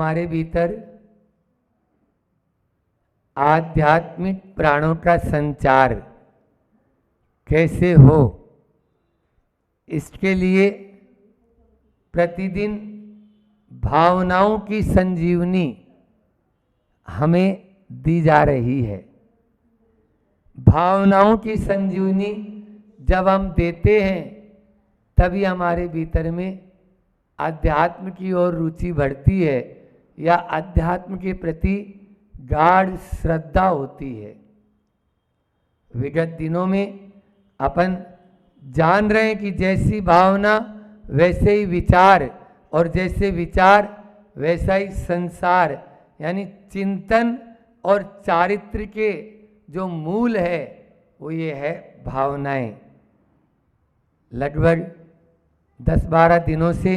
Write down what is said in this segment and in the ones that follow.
हमारे भीतर आध्यात्मिक प्राणों का संचार कैसे हो, इसके लिए प्रतिदिन भावनाओं की संजीवनी हमें दी जा रही है। भावनाओं की संजीवनी जब हम देते हैं तभी हमारे भीतर में अध्यात्म की ओर रुचि बढ़ती है या अध्यात्म के प्रति गाढ़ श्रद्धा होती है। विगत दिनों में अपन जान रहे हैं कि जैसी भावना वैसे ही विचार और जैसे विचार वैसा ही संसार, यानी चिंतन और चारित्र के जो मूल है वो ये है भावनाएं। लगभग 10-12 दिनों से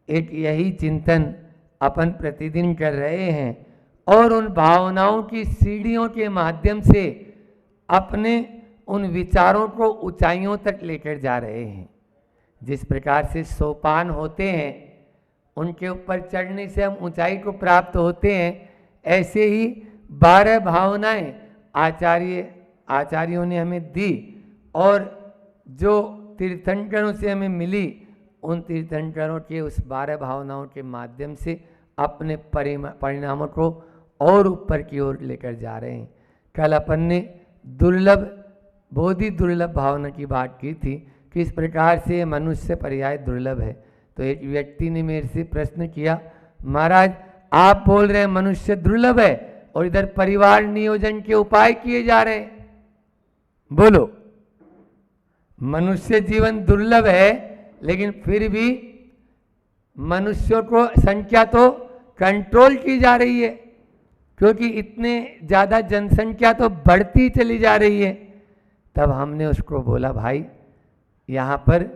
एक यही चिंतन अपन प्रतिदिन कर रहे हैं और उन भावनाओं की सीढ़ियों के माध्यम से अपने उन विचारों को ऊंचाइयों तक लेकर जा रहे हैं। जिस प्रकार से सोपान होते हैं, उनके ऊपर चढ़ने से हम ऊंचाई को प्राप्त होते हैं, ऐसे ही 12 भावनाएं आचार्यों ने हमें दी और जो तीर्थंकरों से हमें मिली, उन तीर्थंकरों के उस 12 भावनाओं के माध्यम से अपने परिणामों को और ऊपर की ओर लेकर जा रहे हैं। कल अपन ने बहुत ही दुर्लभ भावना की बात की थी, किस प्रकार से मनुष्य पर्याय दुर्लभ है। तो एक व्यक्ति ने मेरे से प्रश्न किया, महाराज आप बोल रहे हैं मनुष्य दुर्लभ है और इधर परिवार नियोजन के उपाय किए जा रहे हैं। बोलो, मनुष्य जीवन दुर्लभ है, लेकिन फिर भी मनुष्यों को संख्या तो कंट्रोल की जा रही है, क्योंकि इतने ज़्यादा जनसंख्या तो बढ़ती चली जा रही है। तब हमने उसको बोला, भाई यहाँ पर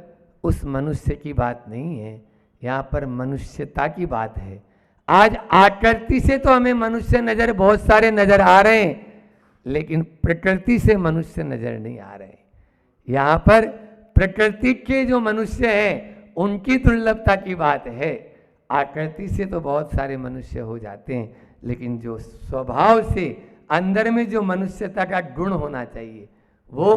उस मनुष्य की बात नहीं है, यहाँ पर मनुष्यता की बात है। आज आकृति से तो हमें मनुष्य बहुत सारे नजर आ रहे हैं, लेकिन प्रकृति से मनुष्य नजर नहीं आ रहे। यहाँ पर प्रकृति के जो मनुष्य हैं उनकी दुर्लभता की बात है। आकृति से तो बहुत सारे मनुष्य हो जाते हैं, लेकिन जो स्वभाव से अंदर में जो मनुष्यता का गुण होना चाहिए वो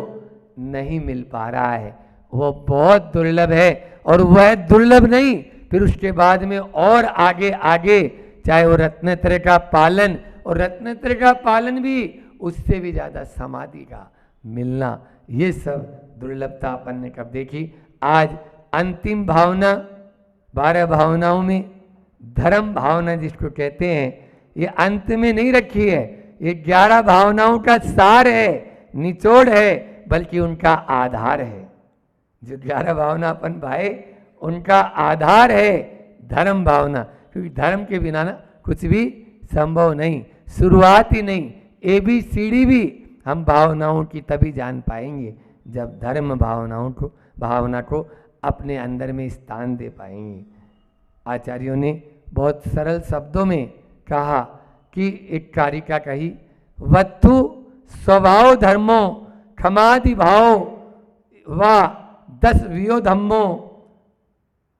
नहीं मिल पा रहा है, वो बहुत दुर्लभ है। और वह दुर्लभ नहीं, फिर उसके बाद में और आगे आगे, चाहे वो रत्नत्रय का पालन, और रत्नत्रय का पालन भी उससे भी ज़्यादा समाधि का मिलना, ये सब दुर्लभता अपन ने कब देखी। आज अंतिम भावना 12 भावनाओं में धर्म भावना जिसको कहते हैं, ये अंत में नहीं रखी है, ये 11 भावनाओं का सार है, निचोड़ है, बल्कि उनका आधार है। जो 11 भावना अपन भाई, उनका आधार है धर्म भावना, क्योंकि धर्म के बिना ना कुछ भी संभव नहीं, शुरुआत ही नहीं। ABCD भी हम भावनाओं की तभी जान पाएंगे जब धर्म भावना को अपने अंदर में स्थान दे पाएंगे। आचार्यों ने बहुत सरल शब्दों में कहा कि एक कारिका कही, वत्तु स्वभाव धर्मो क्षमादि भाव व 10 वियो धम्मो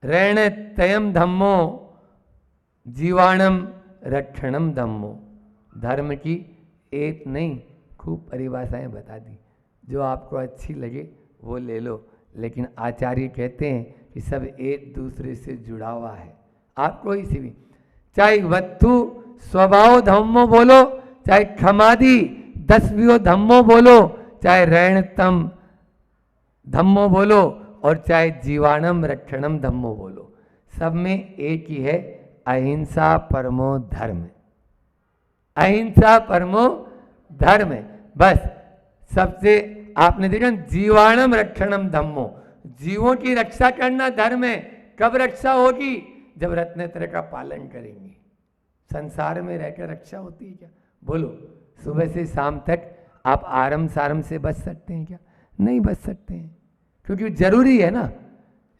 ऋण तयम धम्मो जीवाणम रक्षणम धम्मो। धर्म की एक नहीं, खूब परिभाषाएं बता दी, जो आपको अच्छी लगे वो ले लो, लेकिन आचार्य कहते हैं कि सब एक दूसरे से जुड़ा हुआ है। आप कोई सी भी, चाहे वत्तु स्वभाव धम्मो बोलो, चाहे क्षमादि 10 वियो धम्मो बोलो, चाहे ऋणतम धम्मो बोलो, और चाहे जीवाणम रक्षणम धम्मो बोलो, सब में एक ही है, अहिंसा परमो धर्म। अहिंसा परमो धर्म, बस सबसे आपने देखा, जीवाणम रक्षणम धम्मो, जीवों की रक्षा करना धर्म है। कब रक्षा होगी? जब रत्नत्रय का पालन करेंगे। संसार में रहकर रक्षा होती है क्या? बोलो, सुबह से शाम तक आप आरम सारम से बच सकते हैं क्या? नहीं बच सकते हैं, क्योंकि जरूरी है ना,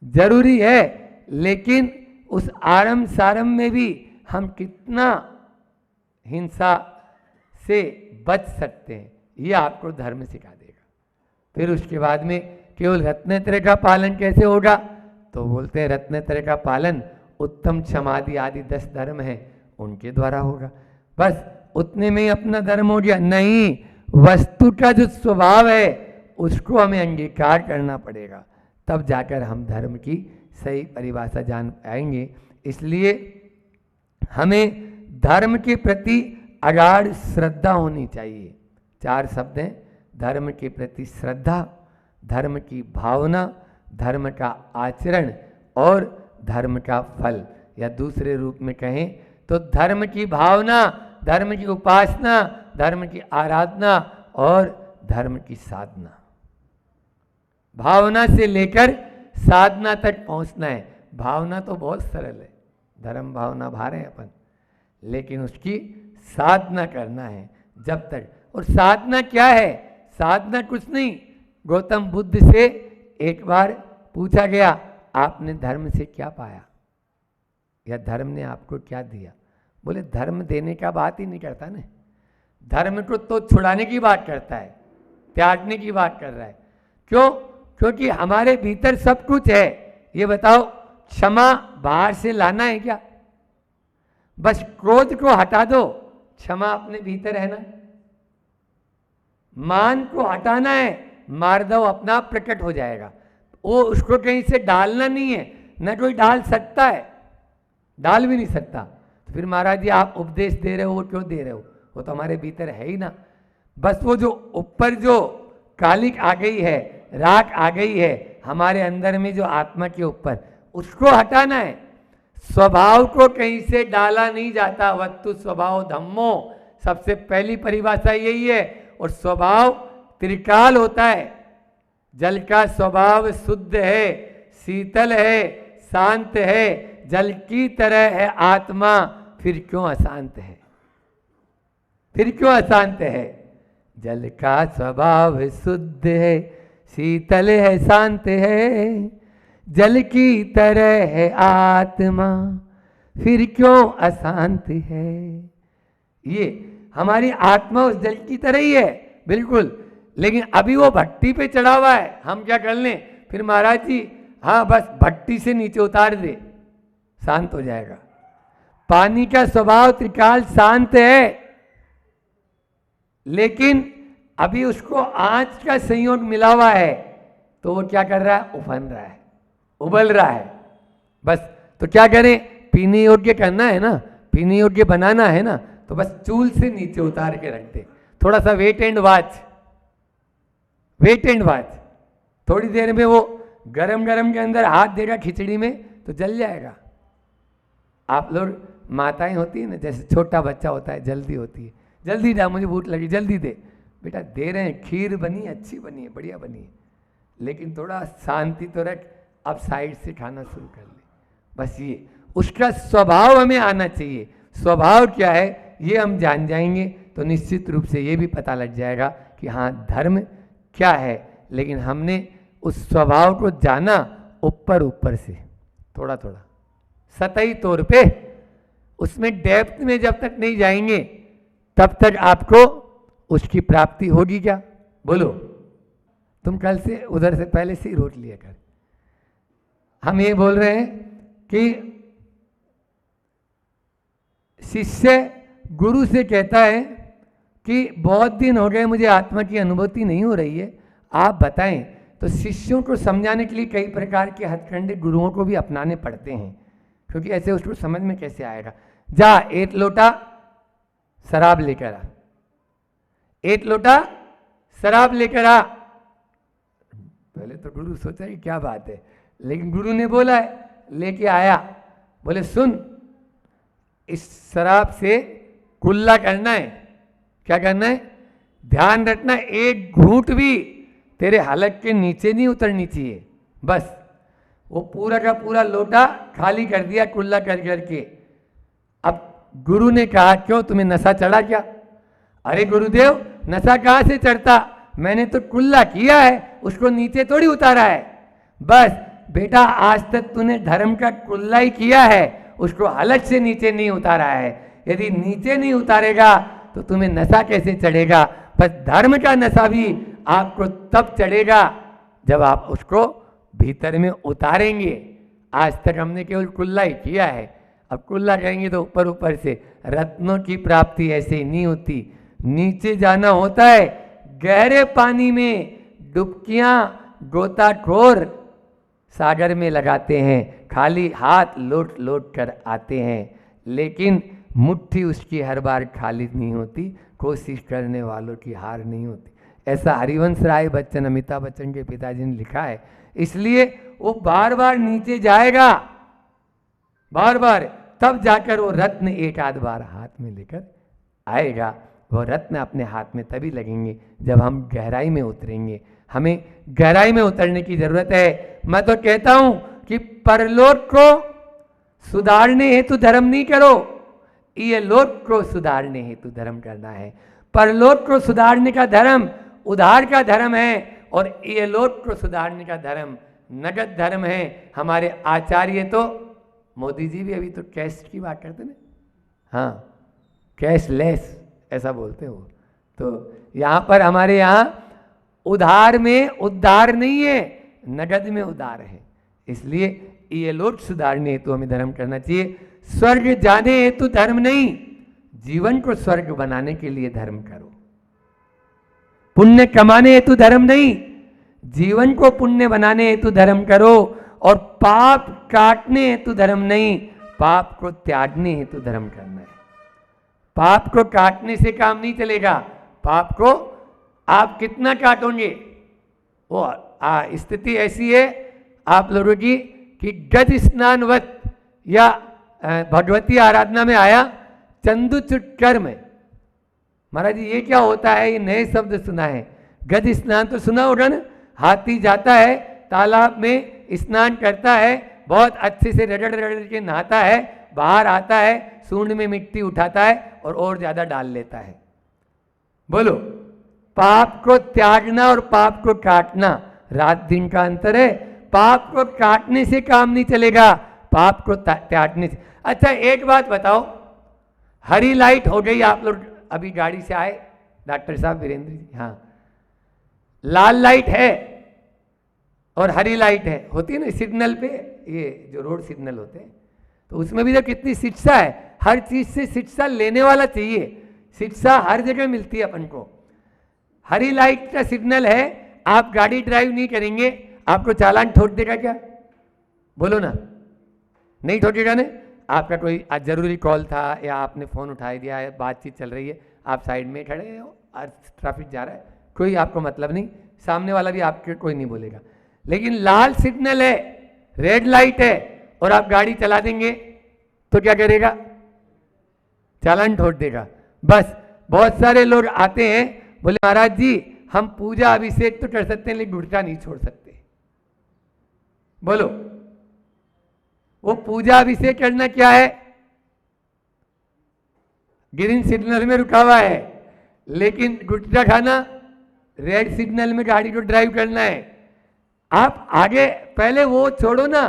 जरूरी है। लेकिन उस आरम सारम में भी हम कितना हिंसा से बच सकते हैं, ये आपको धर्म सिखा देगा। फिर उसके बाद में केवल रत्नत्रय का पालन कैसे होगा? तो बोलते हैं रत्नत्रय का पालन, उत्तम क्षमादि आदि 10 धर्म हैं, उनके द्वारा होगा। बस उतने में ही अपना धर्म हो गया? नहीं, वस्तु का जो स्वभाव है उसको हमें अंगीकार करना पड़ेगा, तब जाकर हम धर्म की सही परिभाषा जान पाएंगे। इसलिए हमें धर्म के प्रति अगाध श्रद्धा होनी चाहिए। 4 शब्द हैं: धर्म के प्रति श्रद्धा, धर्म की भावना, धर्म का आचरण और धर्म का फल। या दूसरे रूप में कहें तो धर्म की भावना, धर्म की उपासना, धर्म की आराधना और धर्म की साधना। भावना से लेकर साधना तक पहुंचना है। भावना तो बहुत सरल है, धर्म भावना भारे हैं अपन, लेकिन उसकी साधना करना है जब तक। और साधना क्या है? साधना कुछ नहीं। गौतम बुद्ध से एक बार पूछा गया, आपने धर्म से क्या पाया, या धर्म ने आपको क्या दिया? बोले धर्म देने का बात ही नहीं करता ना, धर्म को तो छुड़ाने की बात करता है, त्यागने की बात कर रहा है। क्यों? क्योंकि हमारे भीतर सब कुछ है। ये बताओ, क्षमा बाहर से लाना है क्या? बस क्रोध को हटा दो, क्षमा अपने भीतर है ना। मान को हटाना है, मार दो, अपना आप प्रकट हो जाएगा। वो उसको कहीं से डालना नहीं है, न कोई डाल सकता है, डाल भी नहीं सकता। तो फिर महाराज जी आप उपदेश दे रहे हो, वो क्यों दे रहे हो? वो तो हमारे भीतर है ही ना। बस वो जो ऊपर जो कालिक आ गई है, राख आ गई है हमारे अंदर में, जो आत्मा के ऊपर, उसको हटाना है। स्वभाव को कहीं से डाला नहीं जाता। वस्तु स्वभाव धम्मो, सबसे पहली परिभाषा यही है। और स्वभाव त्रिकाल होता है। जल का स्वभाव शुद्ध है, शीतल है, शांत है, जल की तरह है आत्मा, फिर क्यों अशांत है? फिर क्यों अशांत है? जल का स्वभाव शुद्ध है, शीतल है, शांत है, जल की तरह है आत्मा, फिर क्यों अशांत है? ये हमारी आत्मा उस जल की तरह ही है, बिल्कुल। लेकिन अभी वो भट्टी पे चढ़ा हुआ है, हम क्या कर लें? फिर महाराज जी हाँ बस भट्टी से नीचे उतार दे, शांत हो जाएगा। पानी का स्वभाव त्रिकाल शांत है, लेकिन अभी उसको आंच का संयोग मिला हुआ है, तो वो क्या कर रहा है? उफन रहा है, उबल रहा है। बस तो क्या करें? पीने योग्य करना है ना, पीने योग्य बनाना है ना, तो बस चूल से नीचे उतार के रख दे। थोड़ा सा wait and watch, wait and watch. थोड़ी देर में वो गरम गरम के अंदर हाथ देगा खिचड़ी में तो जल जाएगा। आप लोग माताएं होती है ना, जैसे छोटा बच्चा होता है, जल्दी होती है, जल्दी जा मुझे भूख लगी, जल्दी दे। बेटा दे रहे हैं, खीर बनी, अच्छी बनी है, बढ़िया बनी है, लेकिन थोड़ा शांति तो रख, अब साइड से खाना शुरू कर ले। बस ये उसका स्वभाव हमें आना चाहिए। स्वभाव क्या है ये हम जान जाएंगे तो निश्चित रूप से ये भी पता लग जाएगा कि हाँ धर्म क्या है। लेकिन हमने उस स्वभाव को जाना ऊपर ऊपर से, थोड़ा थोड़ा सतही तौर पे, उसमें डेप्थ में जब तक नहीं जाएंगे तब तक आपको उसकी प्राप्ति होगी क्या? बोलो। तुम कल से उधर से पहले से ही रोट लिया कर। हम ये बोल रहे हैं कि शिष्य गुरु से कहता है कि बहुत दिन हो गए मुझे आत्मा की अनुभूति नहीं हो रही है, आप बताएं। तो शिष्यों को समझाने के लिए कई प्रकार के हथकंडे गुरुओं को भी अपनाने पड़ते हैं, क्योंकि ऐसे उसको समझ में कैसे आएगा। जा 1 लोटा शराब लेकर आ, 1 लोटा शराब लेकर आ। पहले तो गुरु सोचा कि क्या बात है, लेकिन गुरु ने बोला है, लेके आया। बोले सुन, इस शराब से कुल्ला करना है। क्या करना है? ध्यान रखना, एक घूंट भी तेरे हलक के नीचे नहीं उतरनी चाहिए। बस वो पूरा का पूरा लोटा खाली कर दिया कुल्ला कर करके। अब गुरु ने कहा क्यों तुम्हें नशा चढ़ा क्या? अरे गुरुदेव नशा कहाँ से चढ़ता, मैंने तो कुल्ला किया है, उसको नीचे थोड़ी उतारा है। बस बेटा आज तक तूने धर्म का कुल्ला ही किया है, उसको हलक से नीचे नहीं उतारा है। यदि नीचे नहीं उतारेगा तो तुम्हें नशा कैसे चढ़ेगा? बस धर्म का नशा भी आपको तब चढ़ेगा जब आप उसको भीतर में उतारेंगे। आज तक हमने केवल कुल्ला ही किया है, अब कुल्ला कहेंगे तो ऊपर ऊपर से। रत्नों की प्राप्ति ऐसे ही नहीं होती, नीचे जाना होता है। गहरे पानी में डुबकियां गोताखोर सागर में लगाते हैं, खाली हाथ लौट लौट कर आते हैं, लेकिन मुट्ठी उसकी हर बार खाली नहीं होती, कोशिश करने वालों की हार नहीं होती। ऐसा हरिवंश राय बच्चन, अमिताभ बच्चन के पिताजी ने लिखा है। इसलिए वो बार बार नीचे जाएगा, बार बार, तब जाकर वो रत्न एक आध बार हाथ में लेकर आएगा। वो रत्न अपने हाथ में तभी लगेंगे जब हम गहराई में उतरेंगे। हमें गहराई में उतरने की जरूरत है। मैं तो कहता हूं कि परलोक को सुधारने हेतु धर्म नहीं करो, ये लोक को सुधारने हेतु धर्म करना है। परलोक को सुधारने का धर्म उधार का धर्म है, और ये लोक को सुधारने का धर्म नगद धर्म है। हमारे आचार्य तो, मोदी जी भी अभी तो कैश की बात करते ना, हाँ कैशलेस ऐसा बोलते हैं वो। तो यहाँ पर हमारे यहाँ उधार में उद्धार नहीं है, नगद में उधार है। इसलिए ये लोक सुधारने हेतु हमें धर्म करना चाहिए। स्वर्ग जाने हेतु धर्म नहीं, जीवन को स्वर्ग बनाने के लिए धर्म करो। पुण्य कमाने हेतु धर्म नहीं, जीवन को पुण्य बनाने हेतु धर्म करो। और पाप काटने हेतु धर्म नहीं, पाप को त्यागने हेतु धर्म करना है। पाप को काटने से काम नहीं चलेगा। पाप को आप कितना काटोगे, वो स्थिति ऐसी है आप लोगों की कि गज स्नानवत, या भगवती आराधना में आया चंदू चुटकर में। महाराज जी ये क्या होता है, ये नए शब्द सुना है। गज स्नान तो सुना होगा ना, हाथी जाता है तालाब में, स्नान करता है, बहुत अच्छे से रगड़ रगड़ के नहाता है, बाहर आता है, सूंड में मिट्टी उठाता है और ज्यादा डाल लेता है। बोलो, पाप को त्यागना और पाप को काटना रात दिन का अंतर है। पाप को काटने से काम नहीं चलेगा, पाप को त्यागने से। अच्छा एक बात बताओ, हरी लाइट हो गई, आप लोग अभी गाड़ी से आए, डॉक्टर साहब वीरेंद्र जी, हाँ, लाल लाइट है और हरी लाइट है, होती है ना सिग्नल पे, ये जो रोड सिग्नल होते हैं, तो उसमें भी तो कितनी शिक्षा है। हर चीज से शिक्षा लेने वाला चाहिए, शिक्षा हर जगह मिलती है अपन को। हरी लाइट का सिग्नल है, आप गाड़ी ड्राइव नहीं करेंगे, आपको चालान ठोक देगा क्या? बोलो ना, नहीं ठोकेगा ना। आपका कोई जरूरी कॉल था या आपने फोन उठा दिया है, बातचीत चल रही है, आप साइड में खड़े हो और ट्रैफिक जा रहा है, कोई आपको मतलब नहीं, सामने वाला भी आपके कोई नहीं बोलेगा। लेकिन लाल सिग्नल है, रेड लाइट है, और आप गाड़ी चला देंगे तो क्या करेगा? चालान ठोक देगा। बस बहुत सारे लोग आते हैं, बोले महाराज जी हम पूजा अभिषेक तो कर सकते हैं लेकिन गुटखा नहीं छोड़ सकते। बोलो, वो पूजा अभिषेक करना क्या है? ग्रीन सिग्नल में रुका हुआ है, लेकिन गुटखा खाना रेड सिग्नल में गाड़ी को ड्राइव करना है। आप आगे पहले वो छोड़ो ना,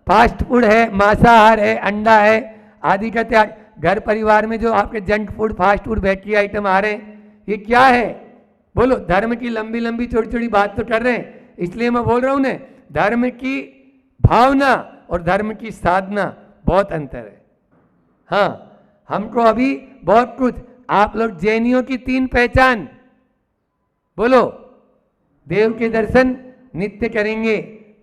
फास्ट फूड है, मांसाहार है, अंडा है आदि का त्याग। घर परिवार में जो आपके junk food, fast food, bakery item आ रहे हैं, ये क्या है? बोलो, धर्म की लंबी लंबी छोटी छोटी बात तो कर रहे हैं। इसलिए मैं बोल रहा हूं ना, धर्म की भावना और धर्म की साधना बहुत अंतर है। हाँ, हमको अभी बहुत कुछ, आप लोग जैनियों की 3 पहचान बोलो, देव के दर्शन नित्य करेंगे,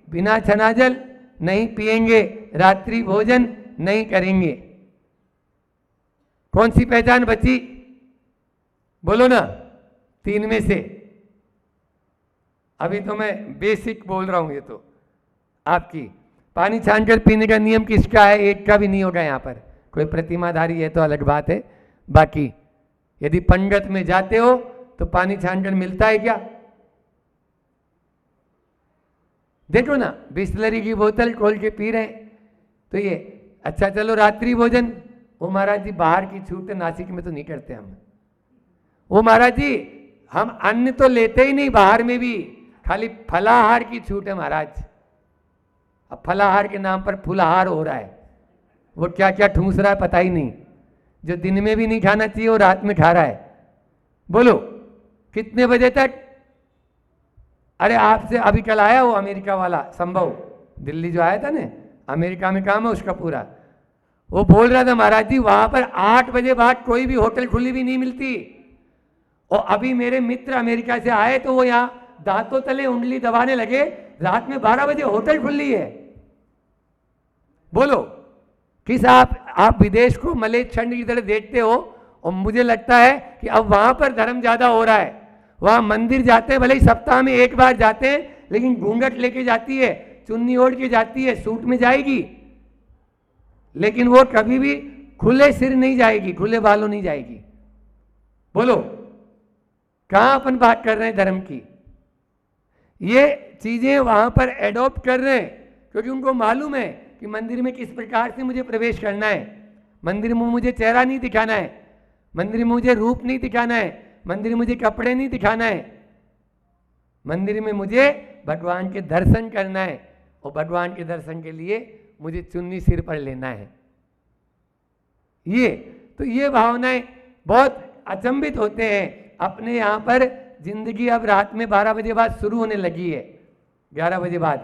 बिना छनाजल नहीं पिएंगे, रात्रि भोजन नहीं करेंगे। कौन सी पहचान बची? बोलो ना, 3 में से। अभी तो मैं बेसिक बोल रहा हूं, ये तो आपकी। पानी छानकर पीने का नियम किसका है? एक का भी नहीं होगा यहाँ पर। कोई प्रतिमाधारी है तो अलग बात है, बाकी यदि पंगत में जाते हो तो पानी छानकर मिलता है क्या? देखो ना, बिस्लरी की बोतल खोल के पी रहे हैं, तो ये अच्छा। चलो रात्रि भोजन, वो महाराज जी बाहर की छूट है, नासिक में तो नहीं करते हम। वो महाराज जी हम अन्न तो लेते ही नहीं, बाहर में भी खाली फलाहार की छूट है महाराज। अब फलाहार के नाम पर फुलाहार हो रहा है, वो क्या क्या ठूस रहा है पता ही नहीं। जो दिन में भी नहीं खाना चाहिए वो रात में खा रहा है। बोलो कितने बजे तक? अरे आपसे अभी कल आया वो अमेरिका वाला संभव, दिल्ली जो आया था ना, अमेरिका में काम है उसका पूरा। वो बोल रहा था महाराज जी वहां पर 8 बजे बाद कोई भी होटल खुली भी नहीं मिलती। और अभी मेरे मित्र अमेरिका से आए तो वो यहाँ दांतों तले उंगली दबाने लगे, रात में 12 बजे होटल खुली है। बोलो किस आप विदेश को मलेच्छंड की तरह देखते हो, और मुझे लगता है कि अब वहां पर धर्म ज्यादा हो रहा है। वहां मंदिर जाते हैं, भले ही सप्ताह में एक बार जाते हैं, लेकिन घूंघट लेके जाती है, चुन्नी ओढ़ के जाती है, सूट में जाएगी, लेकिन वो कभी भी खुले सिर नहीं जाएगी, खुले बालों नहीं जाएगी। बोलो कहां अपन बात कर रहे हैं धर्म की। ये चीजें वहां पर एडॉप्ट कर रहे हैं क्योंकि उनको मालूम है कि मंदिर में किस प्रकार से मुझे प्रवेश करना है, मंदिर में मुझे चेहरा नहीं दिखाना है, मंदिर में मुझे रूप नहीं दिखाना है, मंदिर में मुझे कपड़े नहीं दिखाना है, मंदिर में मुझे भगवान के दर्शन करना है, और भगवान के दर्शन के लिए मुझे चुन्नी सिर पर लेना है। ये भावनाएं बहुत अचंभित होते हैं। अपने यहाँ पर जिंदगी अब रात में 12 बजे बाद शुरू होने लगी है, 11 बजे बाद।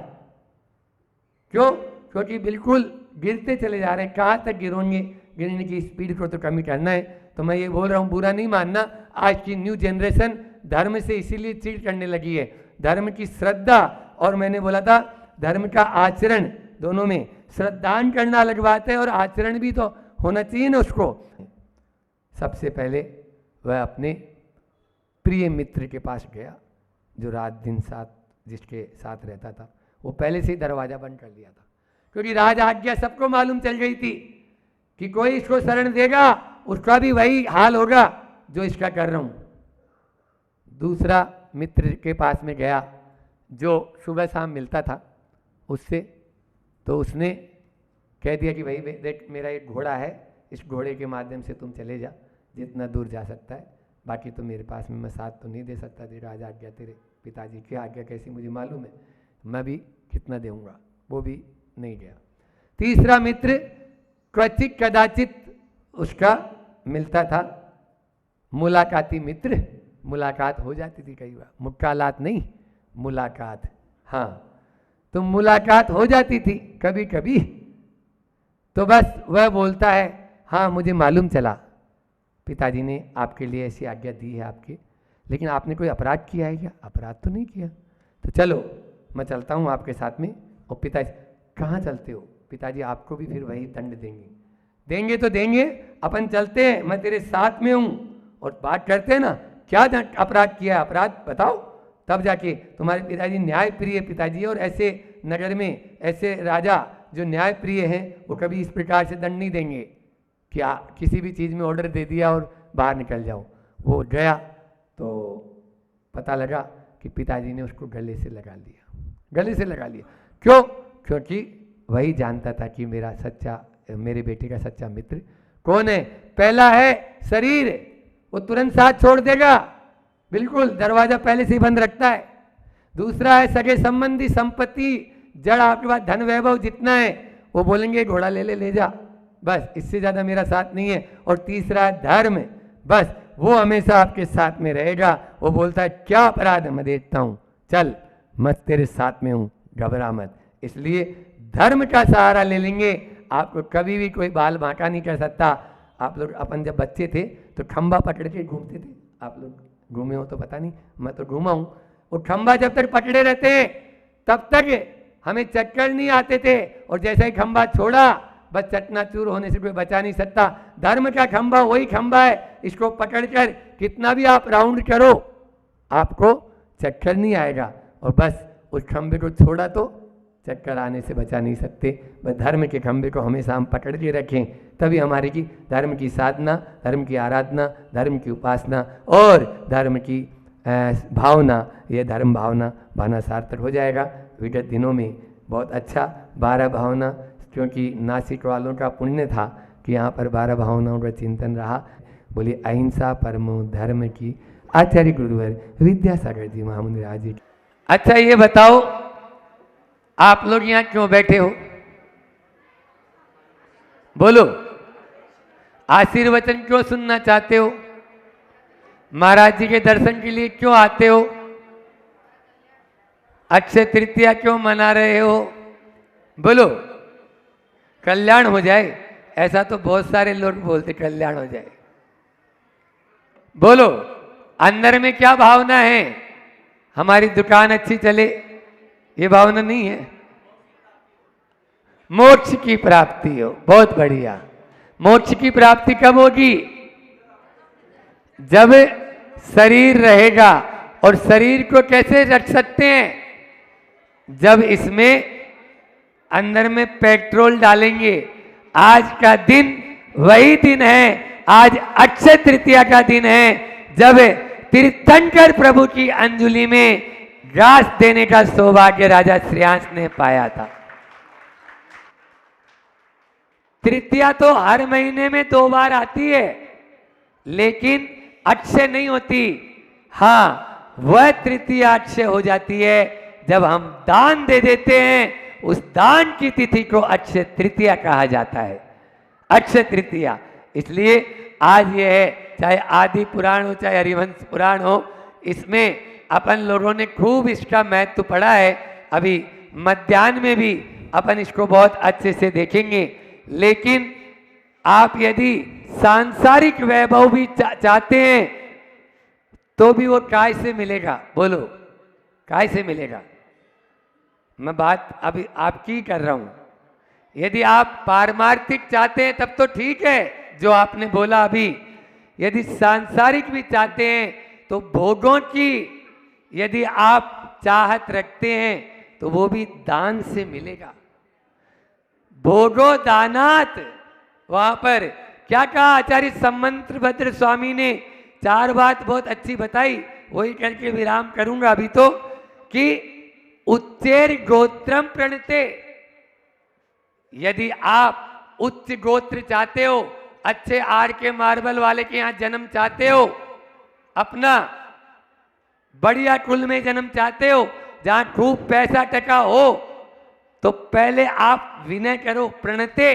क्यों? क्योंकि बिल्कुल गिरते चले जा रहे हैं। कहाँ तक गिरोगे? गिरने की स्पीड को तो कमी करना है। तो मैं ये बोल रहा हूँ, बुरा नहीं मानना, आज की न्यू जनरेशन धर्म से इसीलिए चीट करने लगी है। धर्म की श्रद्धा और मैंने बोला था धर्म का आचरण, दोनों में श्रद्धान करना अलग बात है और आचरण भी तो होना चाहिए ना उसको। सबसे पहले वह अपने प्रिय मित्र के पास गया जो रात दिन साथ जिसके साथ रहता था। वो पहले से ही दरवाजा बंद कर लिया था क्योंकि राज आज्ञा सबको मालूम चल गई थी कि कोई इसको शरण देगा उसका भी वही हाल होगा जो इसका कर रहा हूं। दूसरा मित्र के पास में गया जो सुबह शाम मिलता था उससे, तो उसने कह दिया कि भाई देख मेरा एक घोड़ा है, इस घोड़े के माध्यम से तुम चले जा जितना दूर जा सकता है, बाकी तो मेरे पास में मैं साथ तो नहीं दे सकता, तेरा राज आज्ञा तेरे पिताजी की आज्ञा कैसी मुझे मालूम है, मैं भी कितना दूंगा। वो भी नहीं गया। तीसरा मित्र क्वचित कदाचित उसका मिलता था, मुलाकाती मित्र, मुलाकात हो जाती थी कई बार, मुक्कालात नहीं मुलाकात, हाँ तो मुलाकात हो जाती थी कभी कभी। तो बस वह बोलता है हाँ मुझे मालूम चला पिताजी ने आपके लिए ऐसी आज्ञा दी है आपके, लेकिन आपने कोई अपराध किया है क्या? अपराध तो नहीं किया, तो चलो मैं चलता हूँ आपके साथ में। और पिताजी कहाँ चलते हो? पिताजी आपको भी फिर वही दंड देंगे, देंगे तो देंगे, अपन चलते हैं, मैं तेरे साथ में हूँ और बात करते हैं ना, क्या अपराध किया, अपराध बताओ, तब जाके तुम्हारे पिताजी न्याय प्रिय पिताजी, और ऐसे नगर में ऐसे राजा जो न्याय प्रिय हैं वो कभी इस प्रकार से दंड नहीं देंगे कि किसी भी चीज़ में ऑर्डर दे दिया और बाहर निकल जाओ। वो गया तो पता लगा कि पिताजी ने उसको गले से लगा लिया, गले से लगा लिया। क्यों? क्योंकि वही जानता था कि मेरे बेटे का सच्चा मित्र कौन है। पहला है शरीर, वो तुरंत साथ छोड़ देगा, बिल्कुल दरवाजा पहले से ही बंद रखता है। दूसरा है सगे संबंधी, संपत्ति, जड़ आपके पास धन वैभव जितना है वो बोलेंगे घोड़ा ले जा, बस इससे ज़्यादा मेरा साथ नहीं है। और तीसरा है धर्म, बस वो हमेशा आपके साथ में रहेगा। वो बोलता है क्या अपराध है मैं देखता हूँ, चल मैं तेरे साथ में हूँ, घबरा मत। इसलिए धर्म का सहारा ले लेंगे, आपको कभी भी कोई बाल बांका नहीं कर सकता। आप लोग अपन जब बच्चे थे तो खंबा पकड़ के घूमते थे, आप लोग घूमे हो तो पता नहीं, मैं तो घूमा हूँ। वो खंबा जब तक पकड़े रहते हैं तब तक हमें चक्कर नहीं आते थे, और जैसे ही खंबा छोड़ा बस चकनाचूर होने से कोई बचा नहीं सकता। धर्म का खंबा वही खंबा है, इसको पकड़कर कितना भी आप राउंड करो आपको चक्कर नहीं आएगा, और बस उस खंबे को छोड़ा तो चक्कर आने से बचा नहीं सकते। बस धर्म के खंबे को हमेशा हम पकड़ के रखें, तभी हमारी की धर्म की साधना, धर्म की आराधना, धर्म की उपासना और धर्म की भावना, ये धर्म भावना सार्थक हो जाएगा। विगत दिनों में बहुत अच्छा 12 भावना, क्योंकि नासिक वालों का पुण्य था कि यहाँ पर 12 भावनाओं का चिंतन रहा। बोलिए अहिंसा परमो धर्म की, आचार्य गुरुवर विद्यासागर जी महामुनि राज जी। अच्छा ये बताओ आप लोग यहाँ क्यों बैठे हो? बोलो, आशीर्वचन क्यों सुनना चाहते हो? महाराज जी के दर्शन के लिए क्यों आते हो? अक्षय तृतीया क्यों मना रहे हो? बोलो, कल्याण हो जाए। ऐसा तो बहुत सारे लोग बोलते कल्याण हो जाए। बोलो, अंदर में क्या भावना है? हमारी दुकान अच्छी चले, ये भावना नहीं है। मोक्ष की प्राप्ति हो, बहुत बढ़िया। मोक्ष की प्राप्ति कब होगी? जब शरीर रहेगा। और शरीर को कैसे रख सकते हैं? जब इसमें अंदर में पेट्रोल डालेंगे। आज का दिन वही दिन है, आज अक्षय तृतीया का दिन है, जब तीर्थंकर प्रभु की अंजलि में घास देने का सौभाग्य राजा श्रेयांश ने पाया था। तृतीया तो हर महीने में 2 बार आती है, लेकिन अक्षय नहीं होती। हाँ, वह तृतीया अक्षय हो जाती है जब हम दान दे देते हैं। उस दान की तिथि को अक्षय तृतीया कहा जाता है, अक्षय तृतीया। इसलिए आज यह है, चाहे आदि पुराण हो चाहे हरिवंश पुराण हो, इसमें अपन लोगों ने खूब इसका महत्व पढ़ा है। अभी मध्याह्न में भी अपन इसको बहुत अच्छे से देखेंगे। लेकिन आप यदि सांसारिक वैभव भी चाहते हैं तो भी वो काय से मिलेगा? बोलो, काय से मिलेगा? मैं बात अभी आपकी कर रहा हूं। यदि आप पारमार्थिक चाहते हैं तब तो ठीक है, जो आपने बोला अभी। यदि सांसारिक भी चाहते हैं तो भोगों की यदि आप चाहत रखते हैं तो वो भी दान से मिलेगा। भोगो दानात। वहां पर क्या कहा आचार्य सम्मंत्र भद्र स्वामी ने? 4 बात बहुत अच्छी बताई, वही करके विराम करूंगा अभी तो। कि उच्चेर गोत्रम प्रणते। यदि आप उच्च गोत्र चाहते हो, अच्छे आर के मार्बल वाले के यहां जन्म चाहते हो, अपना बढ़िया कुल में जन्म चाहते हो, जहां खूब पैसा टका हो, तो पहले आप विनय करो, प्रणते।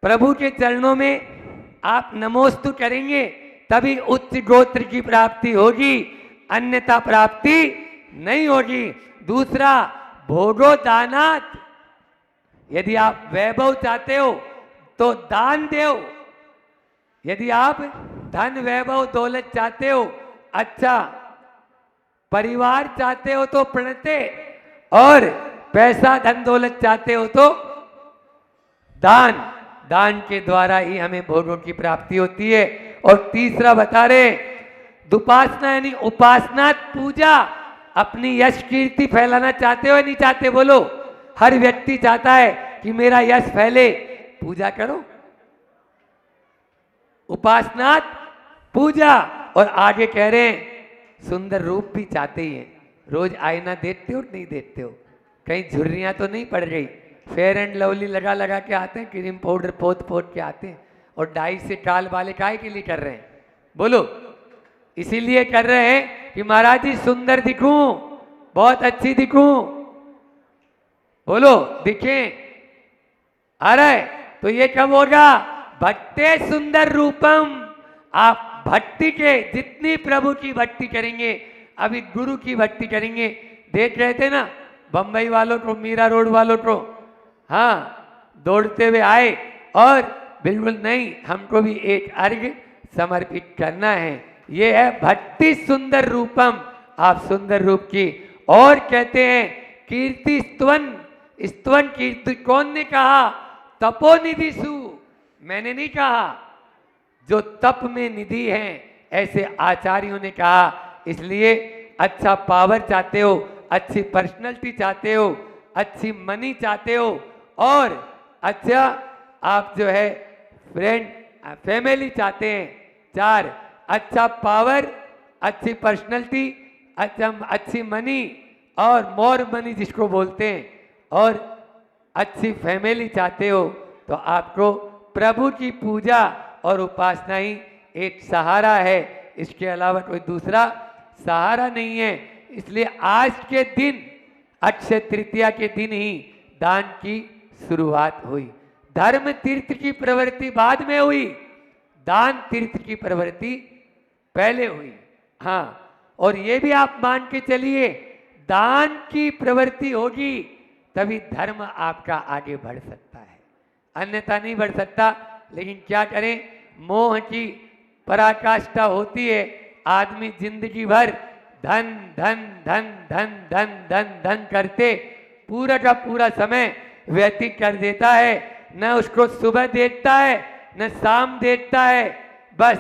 प्रभु के चरणों में आप नमोस्तु करेंगे, तभी उच्च गोत्र की प्राप्ति होगी, अन्यथा प्राप्ति नहीं होगी। दूसरा, भोगो दानात। यदि आप वैभव चाहते हो तो दान दो। यदि आप धन वैभव दौलत चाहते हो, अच्छा परिवार चाहते हो तो प्रणते, और पैसा धन दौलत चाहते हो तो दान। दान के द्वारा ही हमें भोगों की प्राप्ति होती है। और तीसरा बता रहे, दुपासना यानी उपासना, पूजा। अपनी यश कीर्ति फैलाना चाहते हो या नहीं चाहते? बोलो, हर व्यक्ति चाहता है कि मेरा यश फैले, पूजा करो। उपासना, पूजा। और आगे कह रहे हैं, सुंदर रूप भी चाहते ही हैं। रोज आईना देखते हो नहीं देखते हो? कहीं झुर्रियां तो नहीं पड़ गई? फेयर एंड लवली लगा लगा के आते हैं, क्रीम पाउडर पोत पोत के आते हैं, और डाई से टाल वाले काहे के लिए कर रहे हैं? बोलो, इसीलिए कर रहे हैं कि महाराज जी सुंदर दिखूं, बहुत अच्छी दिखूं। बोलो, दिखें। आ रहा है तो ये कब होगा? भक्ते सुंदर रूपम। आप भक्ति के जितनी प्रभु की भक्ति करेंगे, अभी गुरु की भक्ति करेंगे। देख रहे थे ना बंबई वालों को, मीरा रोड वालों को, हाँ दौड़ते हुए आए, और बिल्कुल नहीं, हमको भी एक अर्घ्य समर्पित करना है। ये है भक्ति सुंदर रूपम। आप सुंदर रूप की। और कहते हैं कीर्ति स्तवन। स्तवन कीर्ति कौन ने कहा? तपोनिधि सु। मैंने नहीं कहा, जो तप में निधि हैं, ऐसे आचार्यों ने कहा। इसलिए अच्छा पावर चाहते हो, अच्छी पर्सनैलिटी चाहते हो, अच्छी मनी चाहते हो, और अच्छा आप जो है फ्रेंड फैमिली चाहते हैं। 4, अच्छा पावर, अच्छी पर्सनैलिटी, अच्छी मनी, और मोर मनी जिसको बोलते हैं, और अच्छी फैमिली चाहते हो, तो आपको प्रभु की पूजा और उपासना ही एक सहारा है। इसके अलावा कोई दूसरा सहारा नहीं है। इसलिए आज के दिन, अक्षय तृतीया के दिन ही दान की शुरुआत हुई। धर्म तीर्थ की प्रवृत्ति बाद में हुई, दान तीर्थ की प्रवृत्ति पहले हुई। हाँ, और ये भी आप मान के चलिए, दान की प्रवृत्ति होगी तभी धर्म आपका आगे बढ़ सकता है। अन्यथा नहीं बढ़ सकता। लेकिन क्या करें, मोह की पराकाष्ठा होती है। आदमी जिंदगी भर धन धन धन धन धन धन धन करते पूरा का पूरा समय व्यतीत कर देता है। न उसको सुबह देखता है न शाम देखता है, बस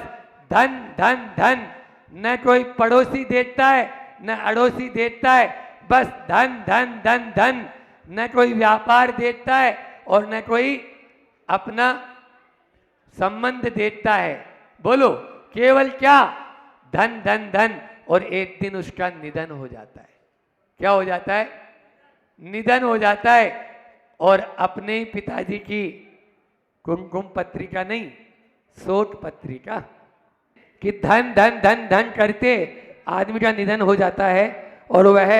धन धन धन। न कोई पड़ोसी देखता है न अड़ोसी देखता है, बस धन धन धन धन। न कोई व्यापार देखता है और न कोई अपना संबंध देखता है। बोलो, केवल क्या? धन धन धन। और एक दिन उसका निधन हो जाता है। क्या हो जाता है? निधन हो जाता है। और अपने ही पिताजी की कुमकुम पत्रिका नहीं, शोक पत्रिका कि धन धन धन धन करते आदमी का निधन हो जाता है। और वह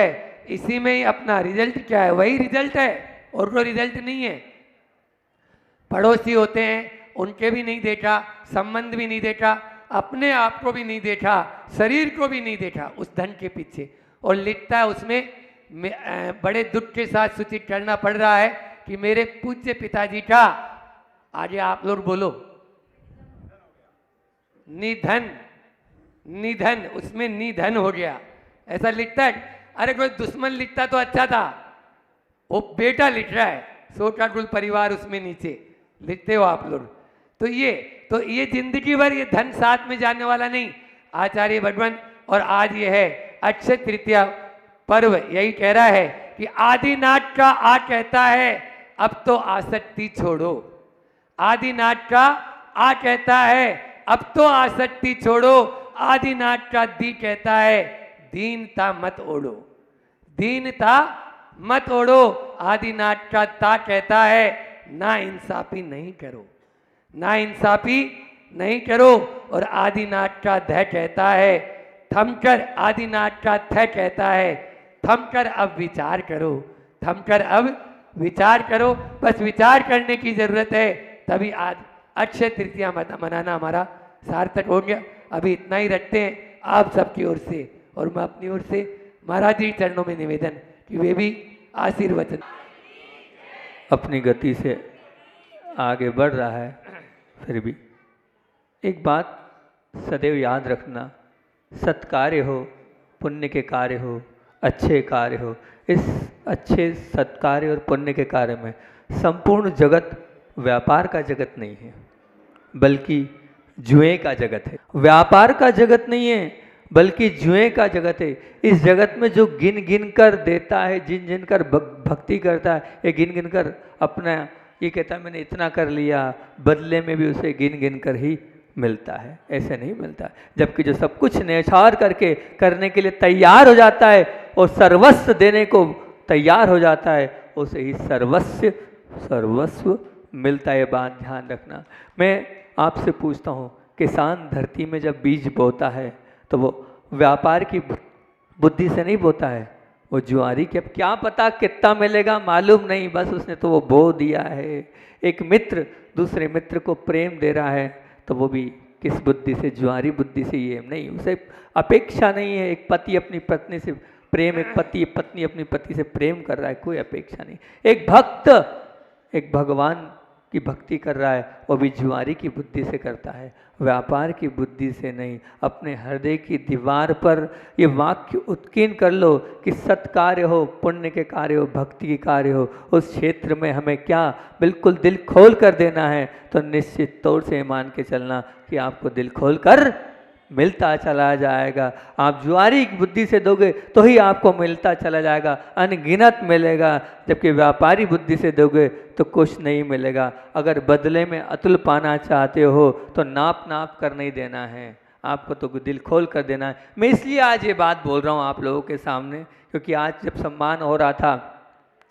इसी में ही अपना रिजल्ट क्या है? वही रिजल्ट है और कोई रिजल्ट नहीं है। पड़ोसी होते हैं, उनके भी नहीं देखा, संबंध भी नहीं देखा, अपने आप को भी नहीं देखा, शरीर को भी नहीं देखा उस धन के पीछे। और लिखता है उसमें बड़े दुख के साथ सूचित करना पड़ रहा है कि मेरे पूज्य पिताजी का, आगे आप लोग बोलो, निधन। निधन, उसमें निधन हो गया, ऐसा लिखता है। अरे कोई दुश्मन लिखता तो अच्छा था, वो बेटा लिख रहा है, सोटा कुल परिवार उसमें नीचे लिखते हो आप लोग। तो ये जिंदगी भर ये धन साथ में जाने वाला नहीं। आचार्य भगवान और आज ये है अक्षय तृतीया पर्व, यही कह रहा है कि आदिनाथ का आ कहता है अब तो आसक्ति छोड़ो। आदिनाथ का आ कहता है अब तो आसक्ति छोड़ो। आदिनाथ का दी कहता है दीनता मत ओढ़ो। दीनता मत ओढ़ो। आदिनाथ का ता कहता है ना इंसाफी नहीं करो, ना इंसाफी नहीं करो। और आदिनाथ का ध कहता है थमकर। आदिनाथ का थ कहता है थमकर अब विचार करो। थमकर अब विचार करो। बस विचार करने की जरूरत है, तभी आज अक्षय तृतीया मनाना हमारा सार्थक हो गया। अभी इतना ही रखते हैं आप सबकी ओर से, और मैं अपनी ओर से महाराज जी चरणों में निवेदन कि वे भी आशीर्वचन। अपनी गति से आगे बढ़ रहा है, फिर भी एक बात सदैव याद रखना, सत्कार्य हो, पुण्य के कार्य हो, अच्छे कार्य हो, इस अच्छे सत्कार्य और पुण्य के कार्य में संपूर्ण जगत व्यापार का जगत नहीं है, बल्कि जुए का जगत है। व्यापार का जगत नहीं है, बल्कि जुए का जगत है। इस जगत में जो गिन गिन कर देता है, जिन जिन कर भक्ति करता है, ये गिन गिन कर अपना ये कहता है मैंने इतना कर लिया, बदले में भी उसे गिन गिन कर ही मिलता है, ऐसे नहीं मिलता। जबकि जो सब कुछ न्यौछावर करके करने के लिए तैयार हो जाता है और सर्वस्व देने को तैयार हो जाता है, उसे ही सर्वस्व मिलता है। बात ध्यान रखना। मैं आपसे पूछता हूँ, किसान धरती में जब बीज बोता है तो वो व्यापार की बुद्धि से नहीं बोता है, वो जुआरी के अब क्या पता कितना मिलेगा मालूम नहीं, बस उसने तो वो बो दिया है। एक मित्र दूसरे मित्र को प्रेम दे रहा है तो वो भी किस बुद्धि से? जुआरी बुद्धि से। ये नहीं, उसे अपेक्षा नहीं है। एक पति अपनी पत्नी से प्रेम, एक पत्नी अपनी पति से प्रेम कर रहा है, कोई अपेक्षा नहीं। एक भक्त एक भगवान की भक्ति कर रहा है, वो भी जुआरी की बुद्धि से करता है, व्यापार की बुद्धि से नहीं। अपने हृदय की दीवार पर ये वाक्य उत्कीर्ण कर लो कि सत्कार्य हो, पुण्य के कार्य हो, भक्ति के कार्य हो, उस क्षेत्र में हमें क्या बिल्कुल दिल खोल कर देना है, तो निश्चित तौर से मान के चलना कि आपको दिल खोल कर मिलता चला जाएगा। आप जुआरी की बुद्धि से दोगे तो ही आपको मिलता चला जाएगा, अनगिनत मिलेगा। जबकि व्यापारी बुद्धि से दोगे तो कुछ नहीं मिलेगा। अगर बदले में अतुल पाना चाहते हो तो नाप नाप कर नहीं देना है, आपको तो दिल खोल कर देना है। मैं इसलिए आज ये बात बोल रहा हूँ आप लोगों के सामने, क्योंकि आज जब सम्मान हो रहा था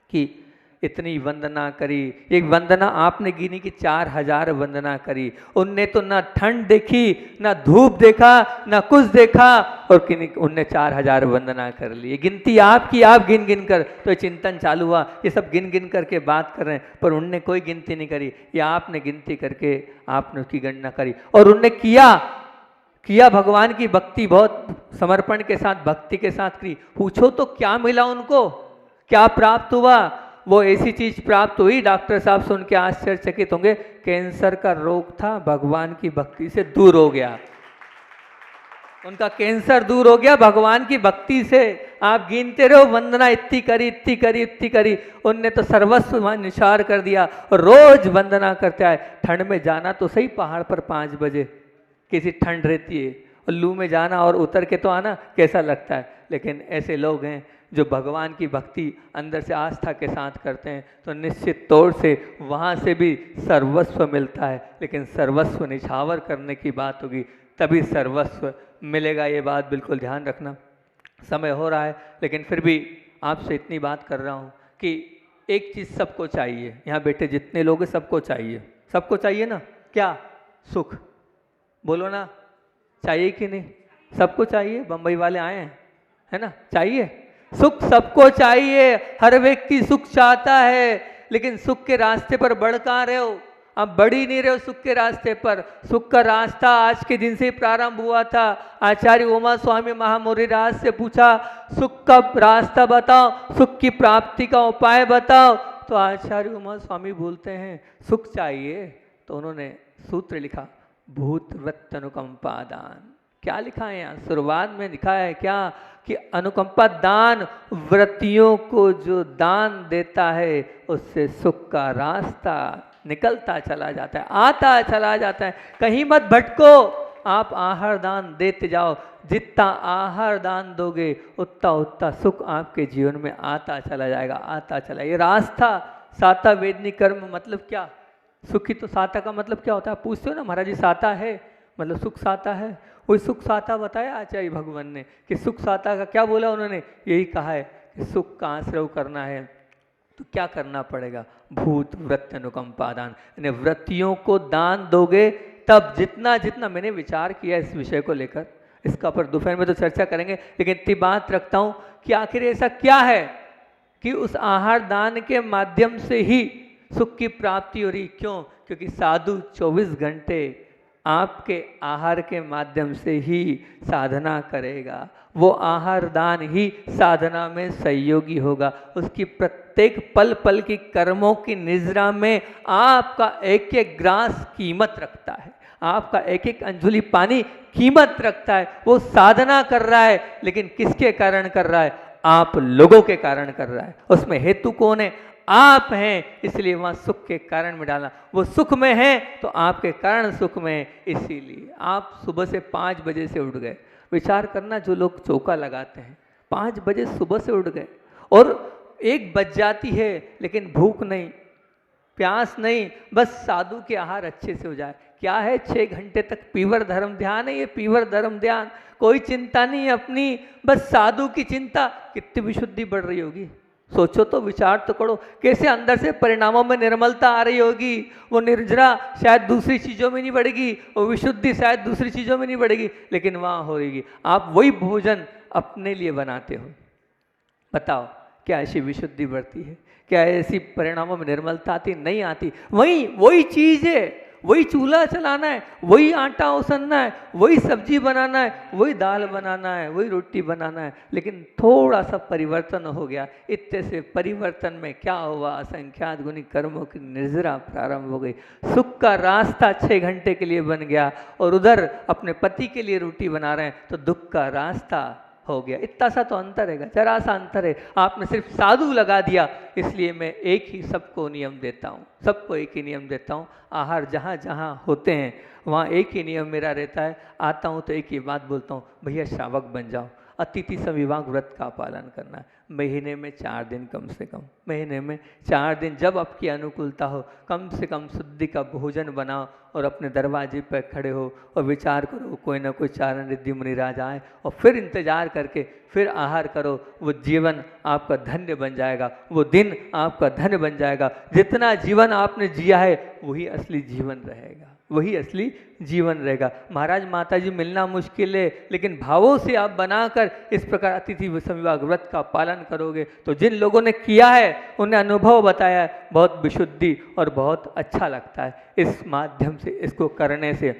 कि इतनी वंदना करी, एक वंदना आपने गिनी कि 4000 वंदना करी। उनने तो ना ठंड देखी, ना धूप देखा, ना कुछ देखा, और उनने 4000 वंदना कर ली। गिनती आपकी, आप गिन गिन कर, तो चिंतन चालू हुआ, ये सब गिन गिन करके बात कर रहे हैं, पर उनने कोई गिनती नहीं करी। या आपने गिनती करके आपने उसकी गणना करी, और उनने किया भगवान की भक्ति, बहुत समर्पण के साथ भक्ति के साथ की। पूछो तो क्या मिला उनको, क्या प्राप्त हुआ? वो ऐसी चीज प्राप्त हुई, डॉक्टर साहब सुन के आश्चर्यचकित होंगे, कैंसर का रोग था, भगवान की भक्ति से दूर हो गया। उनका कैंसर दूर हो गया भगवान की भक्ति से। आप गिनते रहो, वंदना इतनी करी, इतनी करी, इतनी करी, उनने तो सर्वस्व वहां निछावर कर दिया और रोज वंदना करते आए। ठंड में जाना तो सही पहाड़ पर 5 बजे, कैसी ठंड रहती है, और लू में जाना और उतर के तो आना कैसा लगता है। लेकिन ऐसे लोग हैं जो भगवान की भक्ति अंदर से आस्था के साथ करते हैं, तो निश्चित तौर से वहाँ से भी सर्वस्व मिलता है। लेकिन सर्वस्व निछावर करने की बात होगी तभी सर्वस्व मिलेगा, ये बात बिल्कुल ध्यान रखना। समय हो रहा है, लेकिन फिर भी आपसे इतनी बात कर रहा हूँ कि एक चीज़ सबको चाहिए, यहाँ बैठे जितने लोग हैं सबको चाहिए, सबको चाहिए ना, क्या? सुख। बोलो ना, चाहिए कि नहीं? सबको चाहिए। बम्बई वाले आए हैं, है ना, चाहिए सुख, सबको चाहिए। हर व्यक्ति सुख चाहता है, लेकिन सुख के रास्ते पर बढ़ कहाँ रहे हो? आप बढ़ ही नहीं रहे हो सुख के रास्ते पर। सुख का रास्ता आज के दिन से ही प्रारंभ हुआ था। आचार्य उमा स्वामी महामुनिराज से पूछा, सुख का रास्ता बताओ, सुख की प्राप्ति का उपाय बताओ। तो आचार्य उमा स्वामी बोलते हैं सुख चाहिए, तो उन्होंने सूत्र लिखा, भूत वृत्त अनुकंपा दान। क्या लिखा है यहाँ? शुरुआत में लिखा है क्या कि अनुकंपा दान, वृत्तियों को जो दान देता है उससे सुख का रास्ता निकलता चला जाता है, आता चला जाता है। कहीं मत भटको, आप आहार दान देते जाओ। जितना आहार दान दोगे उतना उतना सुख आपके जीवन में आता चला जाएगा, आता चला। ये रास्ता साता वेदनी कर्म मतलब क्या? सुखी तो साता का मतलब क्या होता है? पूछते हो ना महाराज जी, साता है मतलब सुख साता है। वही सुख साता बताया आचार्य भगवान ने कि सुख साता का क्या बोला उन्होंने? यही कहा है कि सुख का आश्रय करना है तो क्या करना पड़ेगा? भूत वृत्त अनुकंपा दान, यानी वृत्तियों को दान दोगे तब जितना जितना। मैंने विचार किया इस विषय को लेकर, इसका पर दोपहर में तो चर्चा करेंगे, लेकिन इतनी बात रखता हूँ कि आखिर ऐसा क्या है कि उस आहार दान के माध्यम से ही सुख की प्राप्ति हो रही। क्यों? क्योंकि साधु 24 घंटे आपके आहार के माध्यम से ही साधना करेगा। वो आहार दान ही साधना में सहयोगी होगा। उसकी प्रत्येक पल पल की कर्मों की निजरा में आपका एक एक ग्रास कीमत रखता है, आपका एक एक अंजुली पानी कीमत रखता है। वो साधना कर रहा है, लेकिन किसके कारण कर रहा है? आप लोगों के कारण कर रहा है। उसमें हेतु कौन है? आप हैं, इसलिए वहां सुख के कारण में डालना। वो सुख में है तो आपके कारण सुख में है। इसीलिए आप सुबह से 5 बजे से उठ गए, विचार करना, जो लोग चौका लगाते हैं 5 बजे सुबह से उठ गए और 1 बज जाती है, लेकिन भूख नहीं, प्यास नहीं, बस साधु के आहार अच्छे से हो जाए। क्या है? 6 घंटे तक पीवर धर्म ध्यान है। ये पीवर धर्म ध्यान, कोई चिंता नहीं अपनी, बस साधु की चिंता। कितनी विशुद्धि बढ़ रही होगी, सोचो तो, विचार तो करो, कैसे अंदर से परिणामों में निर्मलता आ रही होगी। वो निर्जरा शायद दूसरी चीज़ों में नहीं बढ़ेगी, वो विशुद्धि शायद दूसरी चीज़ों में नहीं बढ़ेगी, लेकिन वहाँ हो रही। आप वही भोजन अपने लिए बनाते हो, बताओ क्या ऐसी विशुद्धि बढ़ती है? क्या ऐसी परिणामों में निर्मलता आती? नहीं आती। वही चीज़ है, वही चूल्हा चलाना है, वही आटा उसनना है, वही सब्जी बनाना है, वही दाल बनाना है, वही रोटी बनाना है, लेकिन थोड़ा सा परिवर्तन हो गया। इतने से परिवर्तन में क्या हुआ? असंख्यात गुनी कर्मों की निर्जरा प्रारंभ हो गई। सुख का रास्ता 6 घंटे के लिए बन गया और उधर अपने पति के लिए रोटी बना रहे हैं तो दुख का रास्ता हो गया। इतना सा तो अंतर है, जरा सा अंतर है। आपने सिर्फ साधु लगा दिया, इसलिए मैं एक ही सबको नियम देता हूँ, सबको एक ही नियम देता हूँ। आहार जहाँ जहाँ होते हैं वहाँ एक ही नियम मेरा रहता है। आता हूँ तो एक ही बात बोलता हूँ, भैया श्रावक बन जाओ। अतिथि संविभाग व्रत का पालन करना है। महीने में 4 दिन, कम से कम महीने में 4 दिन, जब आपकी अनुकूलता हो, कम से कम शुद्धि का भोजन बनाओ और अपने दरवाजे पर खड़े हो और विचार करो कोई ना कोई चारण रिद्धि मुनिराज आए, और फिर इंतजार करके फिर आहार करो। वो जीवन आपका धन्य बन जाएगा, वो दिन आपका धन्य बन जाएगा। जितना जीवन आपने जिया है वही असली जीवन रहेगा, वही असली जीवन रहेगा। महाराज माता जी मिलना मुश्किल है, लेकिन भावों से आप बनाकर इस प्रकार अतिथि संविभाग व्रत का पालन करोगे तो जिन लोगों ने किया है उन्हें अनुभव बताया है, बहुत विशुद्धि और बहुत अच्छा लगता है। इस माध्यम से, इसको करने से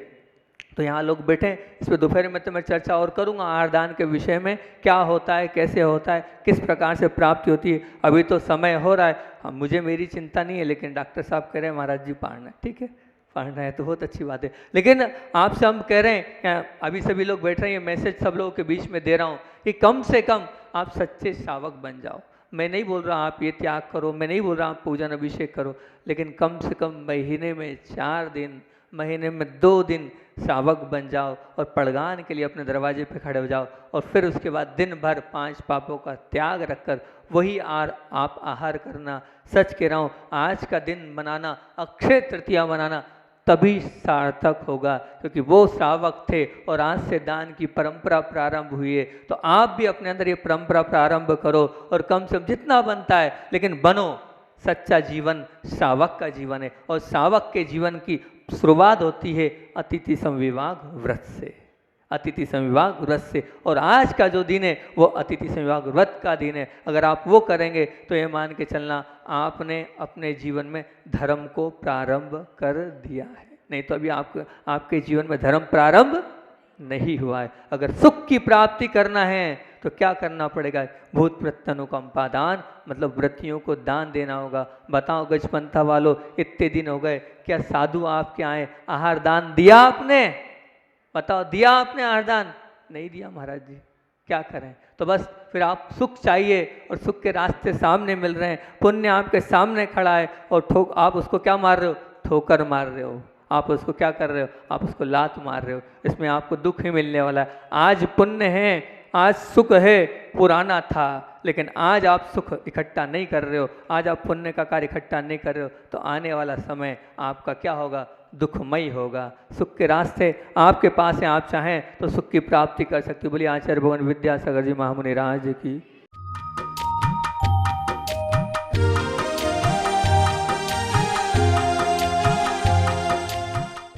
तो यहाँ लोग बैठे, इस पर दोपहर में तो मैं चर्चा और करूँगा आहार दान के विषय में, क्या होता है, कैसे होता है, किस प्रकार से प्राप्ति होती है। अभी तो समय हो रहा है, मुझे मेरी चिंता नहीं है, लेकिन डॉक्टर साहब कह रहे हैं महाराज जी पढ़ना है, ठीक है, पढ़ना है तो बहुत अच्छी बात है। लेकिन आपसे हम कह रहे हैं, अभी सभी लोग बैठ रहे हैं, मैसेज सब लोगों के बीच में दे रहा हूँ कि कम से कम आप सच्चे श्रावक बन जाओ। मैं नहीं बोल रहा आप ये त्याग करो, मैं नहीं बोल रहा आप पूजन अभिषेक करो, लेकिन कम से कम महीने में 4 दिन, महीने में 2 दिन श्रावक बन जाओ और पड़गान के लिए अपने दरवाजे पे खड़े हो जाओ। और फिर उसके बाद दिन भर 5 पापों का त्याग रखकर वही आप आहार करना। सच कह रहा हूँ, आज का दिन मनाना, अक्षय तृतीया मनाना तभी सार्थक होगा, क्योंकि वो श्रावक थे और आज से दान की परंपरा प्रारंभ हुई है। तो आप भी अपने अंदर ये परंपरा प्रारंभ करो और कम से कम जितना बनता है, लेकिन बनो। सच्चा जीवन श्रावक का जीवन है और श्रावक के जीवन की शुरुआत होती है अतिथि संविभाग व्रत से, अतिथि संविभाग व्रत से। और आज का जो दिन है वो अतिथि संविभाग व्रत का दिन है। अगर आप वो करेंगे तो ये मान के चलना आपने अपने जीवन में धर्म को प्रारंभ कर दिया है। नहीं तो अभी आपके जीवन में धर्म प्रारंभ नहीं हुआ है। अगर सुख की प्राप्ति करना है तो क्या करना पड़ेगा? भूत प्रत्यनुकंपा दान, मतलब व्रतियों को दान देना होगा। बताओ गजपंथा वालों, इतने दिन हो गए, क्या साधु आपके आए, आहार दान दिया आपने? बताओ, दिया आपने आहार दान? नहीं दिया महाराज जी, क्या करें? तो बस फिर आप सुख चाहिए और सुख के रास्ते सामने मिल रहे हैं, पुण्य आपके सामने खड़ा है और आप उसको क्या मार रहे हो? ठोकर मार रहे हो। आप उसको क्या कर रहे हो? आप उसको लात मार रहे हो। इसमें आपको दुख ही मिलने वाला है। आज पुण्य है, आज सुख है, पुराना था, लेकिन आज आप सुख इकट्ठा नहीं कर रहे हो, आज आप पुण्य का कार्य इकट्ठा नहीं कर रहे हो, तो आने वाला समय आपका क्या होगा? दुखमय होगा। सुख के रास्ते आपके पास हैं, आप चाहें तो सुख की प्राप्ति कर सकते हो। बोलिए आचार्य भगवान विद्यासागर जी महामुनि राज की।